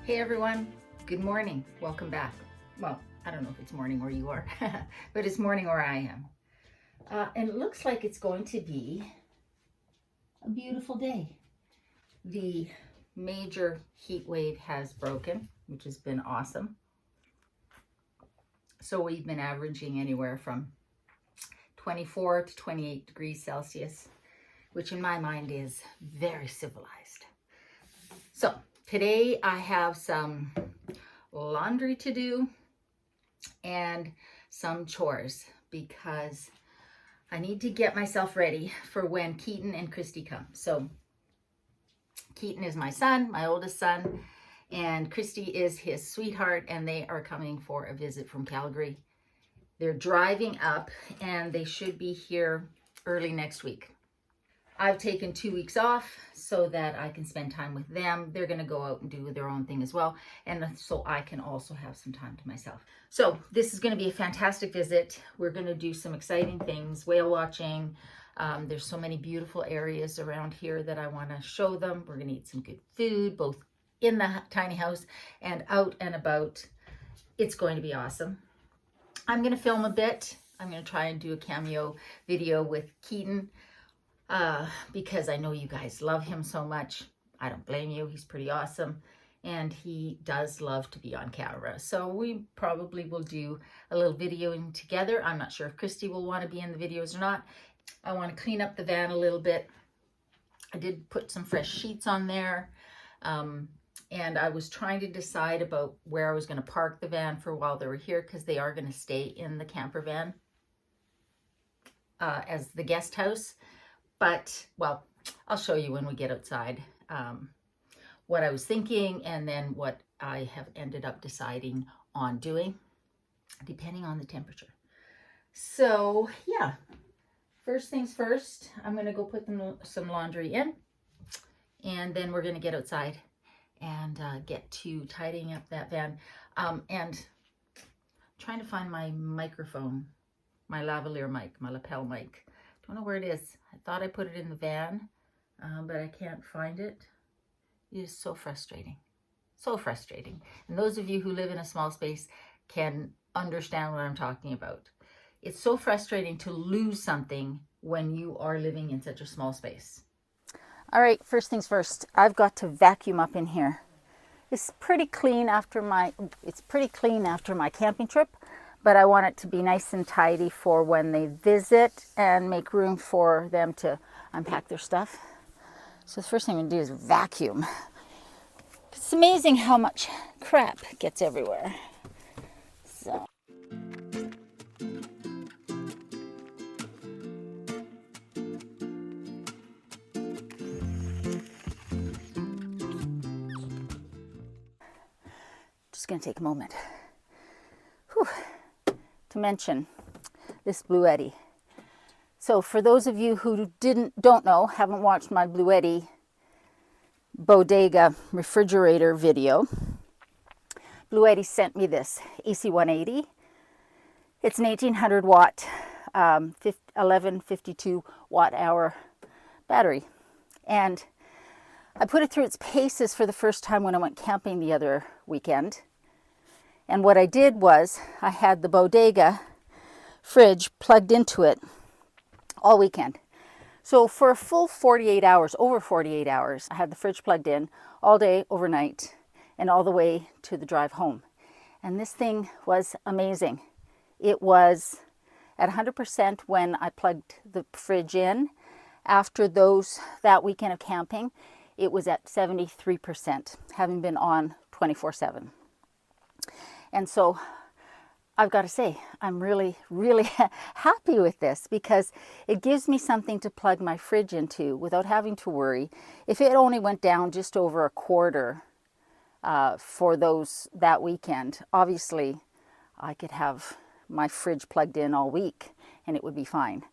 Hey everyone, good morning. Welcome back. Well, I don't know if it's morning where you are, but it's morning where I am. And it looks like it's going to be a beautiful day. The major heat wave has broken, which has been awesome. So we've been averaging anywhere from 24 to 28 degrees Celsius, which in my mind is very civilized. So today I have some laundry to do and some chores because I need to get myself ready for when Keaton and Kristi come. So Keaton is my son, my oldest son, and Kristi is his sweetheart, and they are coming for a visit from Calgary. They're driving up and they should be here early next week. I've taken 2 weeks off so that I can spend time with them. They're going to go out and do their own thing as well. And so I can also have some time to myself. So this is going to be a fantastic visit. We're going to do some exciting things, whale watching. There's so many beautiful areas around here that I want to show them. We're going to eat some good food, both in the tiny house and out and about. It's going to be awesome. I'm going to film a bit. I'm going to try and do a cameo video with Keaton. Because I know you guys love him so much. I don't blame you. He's pretty awesome. And he does love to be on camera. So we probably will do a little videoing together. I'm not sure if Kristi will want to be in the videos or not. I want to clean up the van a little bit. I did put some fresh sheets on there. And I was trying to decide about where I was going to park the van for while they were here, because they are going to stay in the camper van as the guest house. But, well, I'll show you when we get outside what I was thinking and then what I have ended up deciding on doing, depending on the temperature. So, yeah, first things first, I'm going to go put some laundry in, and then we're going to get outside and get to tidying up that van. And trying to find my microphone, my lavalier mic, my lapel mic. Don't know where it is. I thought I put it in the van, but I can't find it. It is so frustrating. So frustrating. And those of you who live in a small space can understand what I'm talking about. It's so frustrating to lose something when you are living in such a small space. All right, first things first, I've got to vacuum up in here. It's pretty clean after my camping trip. But I want it to be nice and tidy for when they visit and make room for them to unpack their stuff. So the first thing I'm going to do is vacuum. It's amazing how much crap gets everywhere. So. Just going to take a moment. Whew. To mention this Bluetti. So for those of you who don't know, haven't watched my Bluetti bodega refrigerator video, Bluetti sent me this AC180. It's an 1800 watt, 1152 watt hour battery. And I put it through its paces for the first time when I went camping the other weekend. And what I did was I had the bodega fridge plugged into it all weekend. So for a full 48 hours, over 48 hours, I had the fridge plugged in all day, overnight, and all the way to the drive home. And this thing was amazing. It was at 100% when I plugged the fridge in. After that weekend of camping, it was at 73%, having been on 24/7. And so I've got to say, I'm really, really happy with this, because it gives me something to plug my fridge into without having to worry. If it only went down just over a quarter for that weekend, obviously I could have my fridge plugged in all week and it would be fine.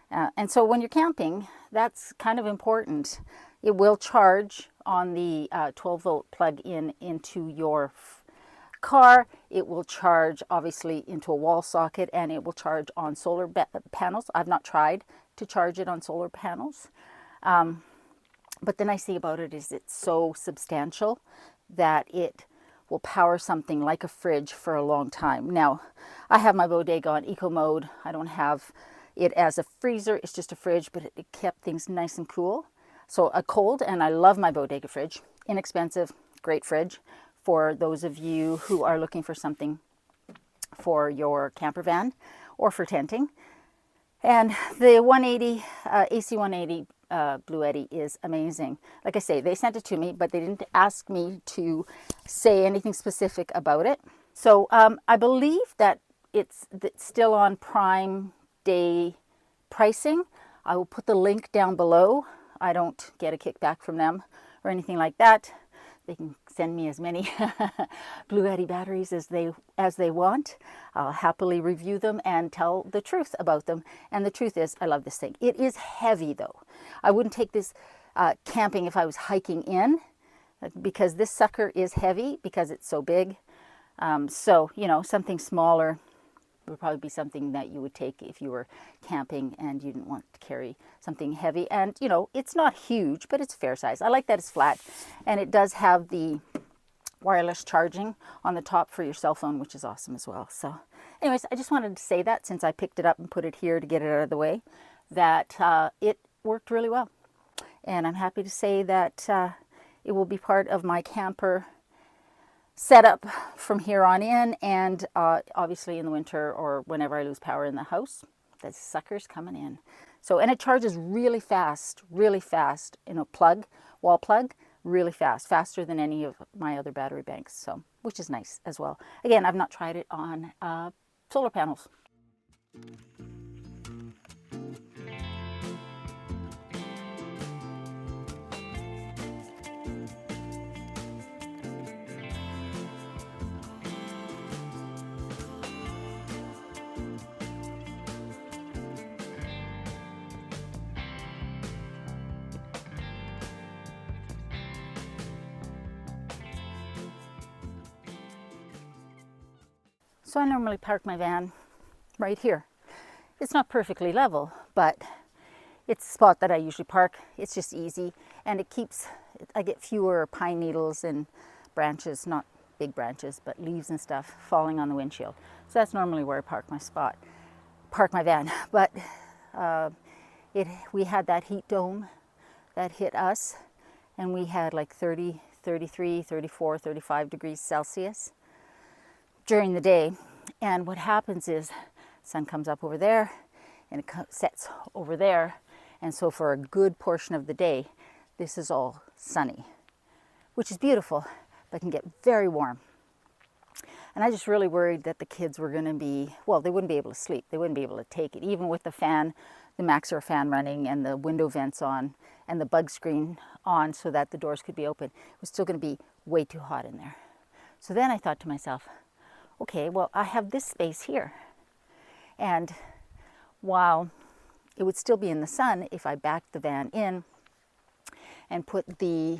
And so when you're camping, that's kind of important. It will charge on the 12-volt plug-in into your car. It will charge obviously into a wall socket, and it will charge on solar panels. I've not tried to charge it on solar panels, but the nice thing about it is it's so substantial that it will power something like a fridge for a long time. Now, I have my bodega on eco mode. I don't have it as a freezer. It's just a fridge, but it kept things nice and cool. So a cold, and I love my bodega fridge. Inexpensive, great fridge for those of you who are looking for something for your camper van or for tenting. And the 180 AC180 Bluetti is amazing. Like I say, they sent it to me, but they didn't ask me to say anything specific about it. So I believe that it's still on Prime Day pricing. I will put the link down below. I don't get a kickback from them or anything like that. They can send me as many Bluetti batteries as they want. I'll happily review them and tell the truth about them. And the truth is, I love this thing. It is heavy though. I wouldn't take this camping if I was hiking in, because this sucker is heavy because it's so big. So, you know, something smaller would probably be something that you would take if you were camping and you didn't want to carry something heavy. And, you know, it's not huge, but it's fair size. I like that it's flat, and it does have the wireless charging on the top for your cell phone, which is awesome as well. So anyways, I just wanted to say that since I picked it up and put it here to get it out of the way, that it worked really well. And I'm happy to say that it will be part of my camper setup from here on in, and obviously in the winter or whenever I lose power in the house, that sucker's coming in. So, and it charges really fast, you know, wall plug, really fast, faster than any of my other battery banks, so, which is nice as well. Again, I've not tried it on solar panels. So I normally park my van right here. It's not perfectly level, but it's a spot that I usually park. It's just easy, and it keeps, I get fewer pine needles and branches, not big branches, but leaves and stuff falling on the windshield. So that's normally where I park my van. But we had that heat dome that hit us, and we had like 30, 33, 34, 35 degrees Celsius during the day. And what happens is sun comes up over there and it sets over there, and so for a good portion of the day this is all sunny, which is beautiful, but can get very warm. And I just really worried that the kids were going to be, well, they wouldn't be able to sleep, they wouldn't be able to take it, even with the fan, the Maxxor fan running and the window vents on and the bug screen on so that the doors could be open. It was still going to be way too hot in there. So then I thought to myself, okay, well, I have this space here. And while it would still be in the sun if I backed the van in and put the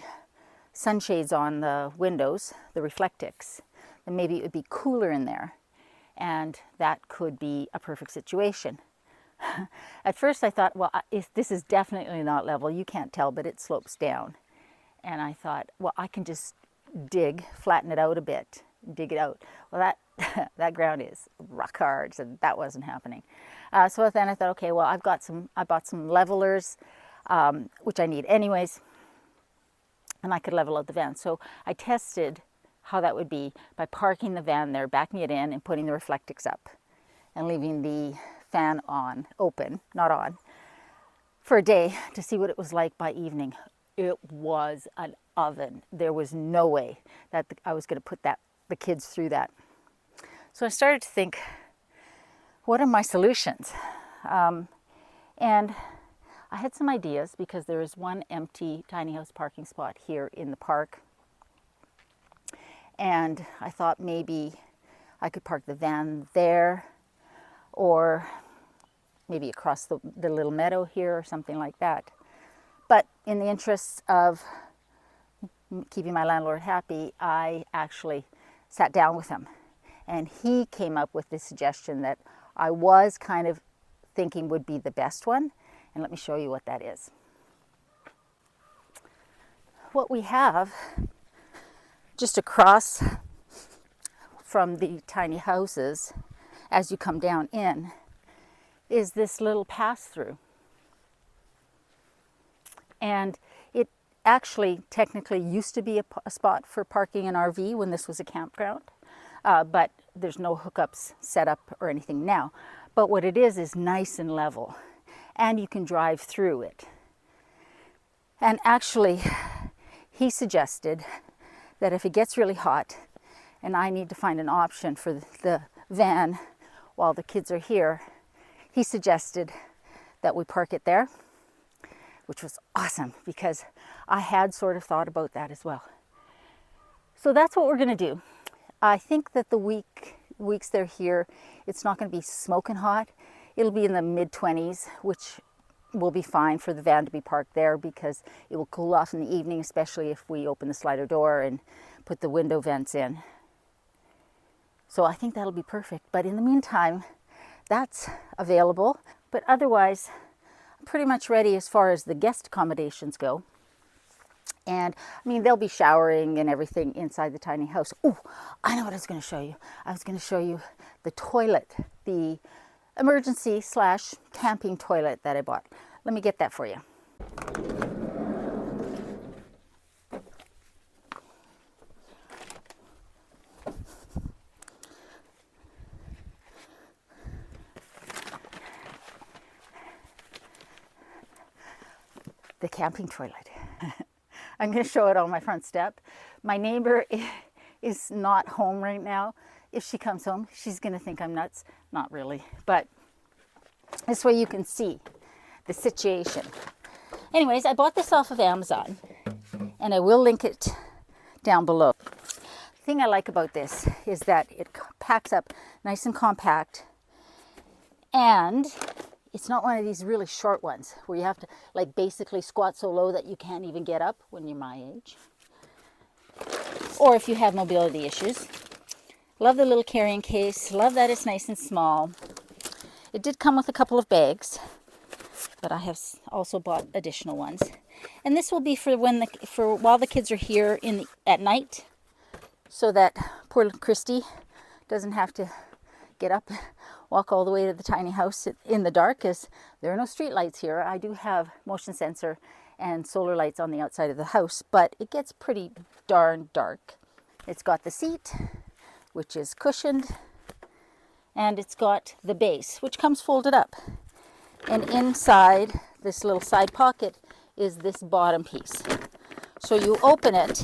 sunshades on the windows, the Reflectix, then maybe it would be cooler in there. And that could be a perfect situation. At first I thought, well, this is definitely not level. You can't tell, but it slopes down. And I thought, well, I can just flatten it out a bit, dig it out. Well, that ground is rock hard, so that wasn't happening. So then I thought, okay, well, I bought some levelers, which I need anyways, and I could level out the van. So I tested how that would be by parking the van there, backing it in, and putting the Reflectix up, and leaving the fan open, not on, for a day to see what it was like by evening. It was an oven. There was no way that I was going to put the kids through that. So I started to think, what are my solutions? And I had some ideas, because there is one empty tiny house parking spot here in the park. And I thought maybe I could park the van there, or maybe across the little meadow here or something like that. But in the interests of keeping my landlord happy, I actually sat down with him. And he came up with this suggestion that I was kind of thinking would be the best one. And let me show you what that is. What we have just across from the tiny houses as you come down in is this little pass-through. And it actually technically used to be a spot for parking an RV when this was a campground, but there's no hookups set up or anything now. But what it is nice and level, and you can drive through it. And actually, he suggested that if it gets really hot and I need to find an option for the van while the kids are here, he suggested that we park it there, which was awesome because I had sort of thought about that as well. So that's what we're going to do. I think that the weeks they're here, it's not going to be smoking hot. It'll be in the mid-20s, which will be fine for the van to be parked there because it will cool off in the evening, especially if we open the slider door and put the window vents in. So I think that'll be perfect. But in the meantime, that's available. But otherwise, I'm pretty much ready as far as the guest accommodations go. And I mean, they'll be showering and everything inside the tiny house. Oh, I know what I was going to show you. I was going to show you the toilet, the emergency / camping toilet that I bought. Let me get that for you. The camping toilet. I'm going to show it on my front step. My neighbor is not home right now. If she comes home, she's going to think I'm nuts. Not really, but this way you can see the situation. Anyways, I bought this off of Amazon, and I will link it down below. The thing I like about this is that it packs up nice and compact, and it's not one of these really short ones where you have to like basically squat so low that you can't even get up when you're my age, or if you have mobility issues. Love the little carrying case. Love that it's nice and small. It did come with a couple of bags, but I have also bought additional ones. And this will be for while the kids are here at night, so that poor Kristi doesn't have to get up, walk all the way to the tiny house in the dark, because there are no street lights here. I do have motion sensor and solar lights on the outside of the house, but it gets pretty darn dark. It's got the seat, which is cushioned, and it's got the base, which comes folded up. And inside this little side pocket is this bottom piece. So you open it,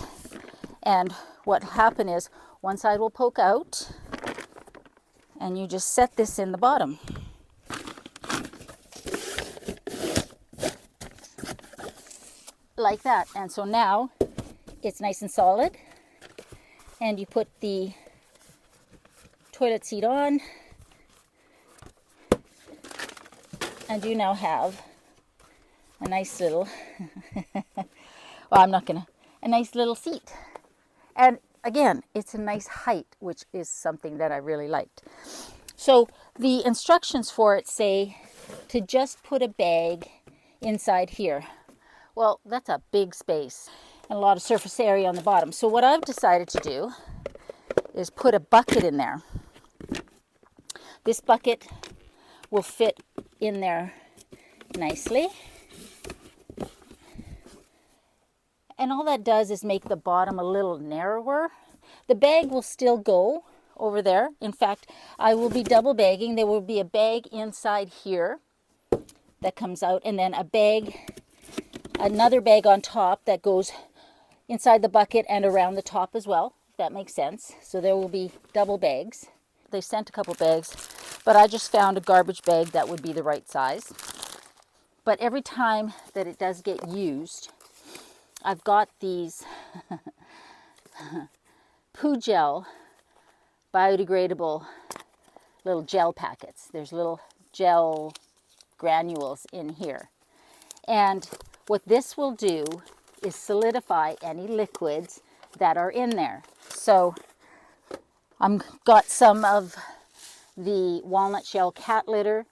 and what will happen is one side will poke out, and you just set this in the bottom. Like that. And so now it's nice and solid, and you put the toilet seat on, and you now have a nice little a nice little seat. And again, it's a nice height, which is something that I really liked. So the instructions for it say to just put a bag inside here. Well, that's a big space and a lot of surface area on the bottom. So what I've decided to do is put a bucket in there. This bucket will fit in there nicely. And all that does is make the bottom a little narrower. The bag will still go over there. In fact, I will be double bagging. There will be a bag inside here that comes out, and then another bag on top that goes inside the bucket and around the top as well, if that makes sense. So there will be double bags. They sent a couple bags, but I just found a garbage bag that would be the right size. But every time that it does get used, I've got these poo gel, biodegradable little gel packets. There's little gel granules in here. And what this will do is solidify any liquids that are in there. So I've got some of the walnut shell cat litter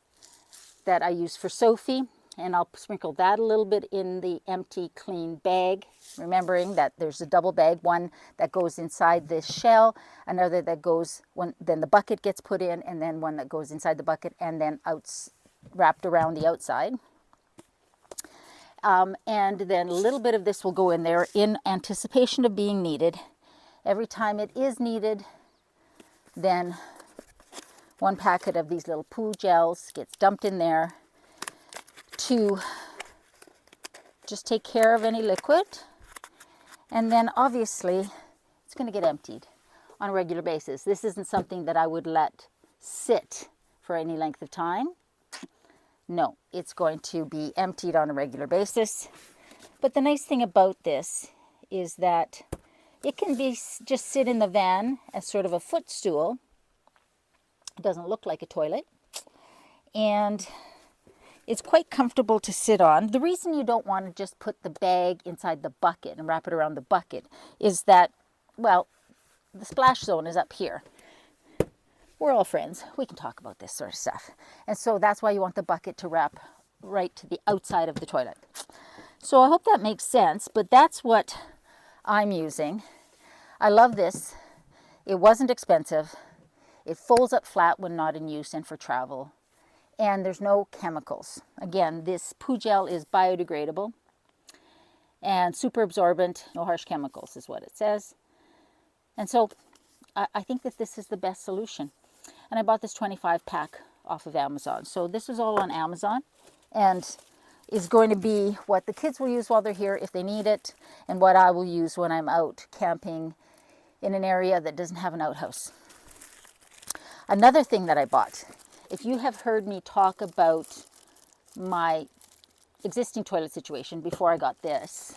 that I use for Sophie. And I'll sprinkle that a little bit in the empty clean bag, remembering that there's a double bag, one that goes inside this shell, another that goes, then the bucket gets put in, and then one that goes inside the bucket and then wrapped around the outside. And then a little bit of this will go in there in anticipation of being needed. Every time it is needed, then one packet of these little poo gels gets dumped in there to just take care of any liquid. And then obviously it's going to get emptied on a regular basis. This isn't something that I would let sit for any length of time. No, it's going to be emptied on a regular basis. But the nice thing about this is that it can be just sit in the van as sort of a footstool. It doesn't look like a toilet. And it's quite comfortable to sit on. The reason you don't want to just put the bag inside the bucket and wrap it around the bucket is that, well, the splash zone is up here. We're all friends. We can talk about this sort of stuff. And so that's why you want the bucket to wrap right to the outside of the toilet. So I hope that makes sense, but that's what I'm using. I love this. It wasn't expensive. It folds up flat when not in use and for travel. And there's no chemicals. Again, this poo gel is biodegradable and super absorbent, no harsh chemicals is what it says. And so I think that this is the best solution. And I bought this 25 pack off of Amazon. So this is all on Amazon and is going to be what the kids will use while they're here if they need it, and what I will use when I'm out camping in an area that doesn't have an outhouse. Another thing that I bought, if you have heard me talk about my existing toilet situation before I got this,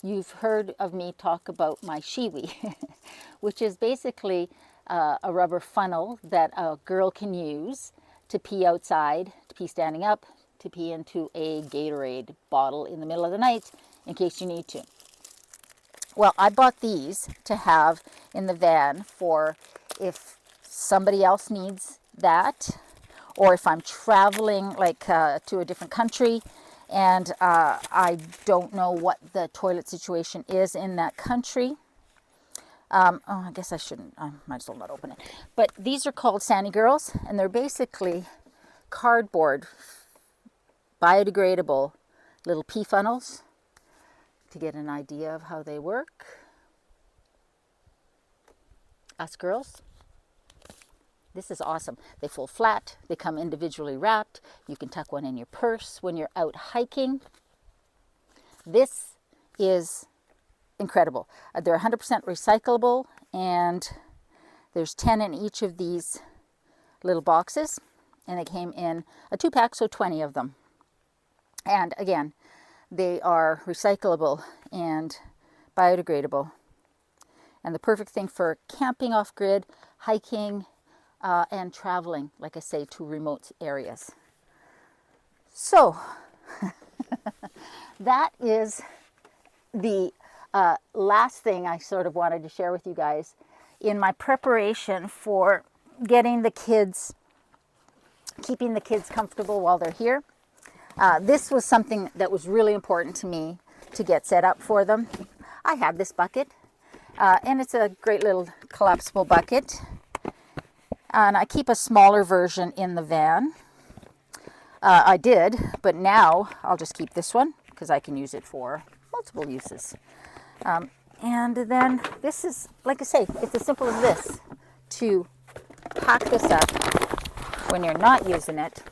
you've heard of me talk about my Shiwi, which is basically a rubber funnel that a girl can use to pee outside, to pee standing up, to pee into a Gatorade bottle in the middle of the night in case you need to. Well, I bought these to have in the van for if somebody else needs that, or if I'm traveling like to a different country and I don't know what the toilet situation is in that country. I guess I shouldn't, I might as well not open it. But these are called Sandy Girls, and they're basically cardboard, biodegradable little pee funnels to get an idea of how they work. Us girls. This is awesome. They fold flat. They come individually wrapped. You can tuck one in your purse when you're out hiking. This is incredible. They're 100% recyclable, and there's 10 in each of these little boxes, and they came in a 2-pack, so 20 of them. And again, they are recyclable and biodegradable, and the perfect thing for camping off-grid, hiking, and traveling, like I say, to remote areas. So that is the last thing I sort of wanted to share with you guys in my preparation for getting the kids, keeping the kids comfortable while they're here. This was something that was really important to me to get set up for them. I have this bucket, and it's a great little collapsible bucket. And I keep a smaller version in the van. I did, but now I'll just keep this one because I can use it for multiple uses. And then this is, like I say, it's as simple as this. To pack this up when you're not using it,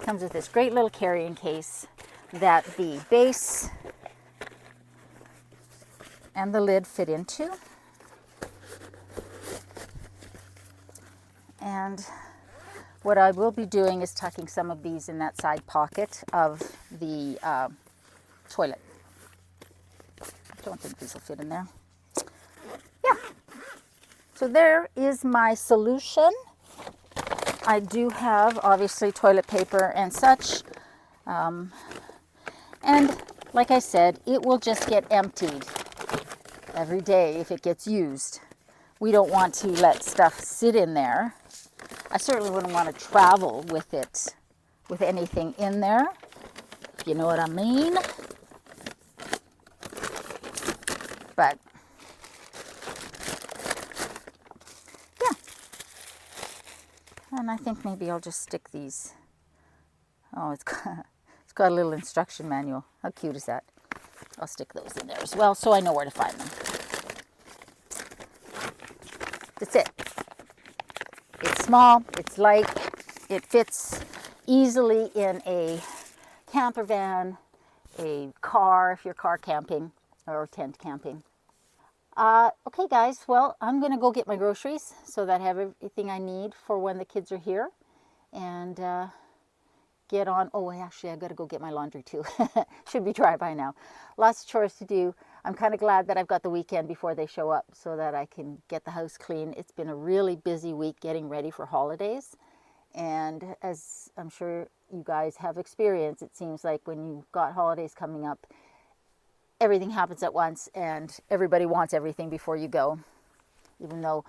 comes with this great little carrying case that the base and the lid fit into. And what I will be doing is tucking some of these in that side pocket of the toilet. I don't think these will fit in there. Yeah. So there is my solution. I do have, obviously, toilet paper and such. And like I said, it will just get emptied every day if it gets used. We don't want to let stuff sit in there. I certainly wouldn't want to travel with it, with anything in there. if you know what I mean. But yeah, and I think maybe I'll just stick these. Oh, it's got a little instruction manual. How cute is that? I'll stick those in there as well so I know where to find them. That's it. It's small, it's light, it fits easily in a camper van, a car if you're car camping or tent camping. Okay guys, well, I'm gonna go get my groceries so that I have everything I need for when the kids are here, and get on. Oh, actually, I gotta go get my laundry too. Should be dry by now. Lots of chores to do. I'm kind of glad that I've got the weekend before they show up so that I can get the house clean. It's been a really busy week getting ready for holidays. And as I'm sure you guys have experienced, it seems like when you've got holidays coming up, everything happens at once and everybody wants everything before you go, even though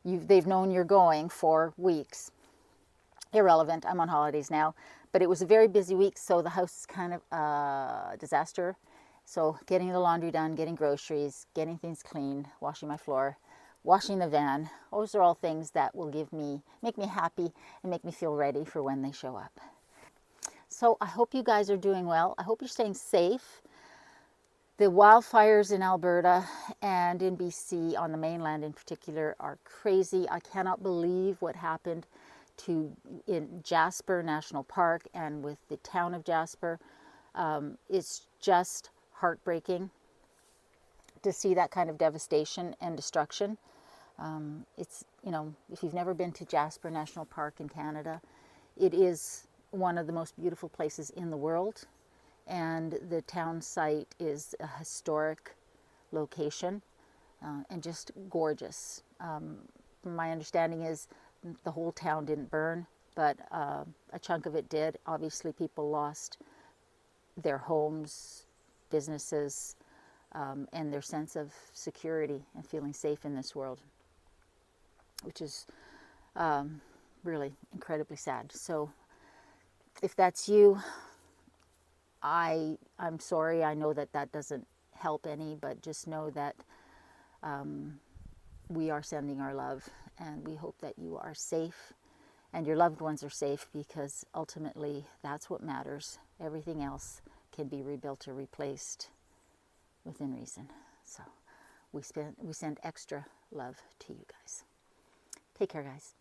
they've known you're going for weeks. Irrelevant, I'm on holidays now, but it was a very busy week, so the house is kind of a disaster. So getting the laundry done, getting groceries, getting things clean, washing my floor, washing the van, those are all things that will make me happy and make me feel ready for when they show up. So I hope you guys are doing well. I hope you're staying safe. The wildfires in Alberta and in BC, on the mainland in particular, are crazy. I cannot believe what happened in Jasper National Park and with the town of Jasper. It's just heartbreaking to see that kind of devastation and destruction. It's, if you've never been to Jasper National Park in Canada, it is one of the most beautiful places in the world. And the town site is a historic location and just gorgeous. My understanding is the whole town didn't burn, but a chunk of it did. Obviously, people lost their homes, businesses, and their sense of security and feeling safe in this world, which is really incredibly sad. So if that's you, I'm sorry. I know that doesn't help any, but just know that we are sending our love, and we hope that you are safe and your loved ones are safe, because ultimately that's what matters. Everything else can be rebuilt or replaced within reason. So we send extra love to you guys. Take care, guys.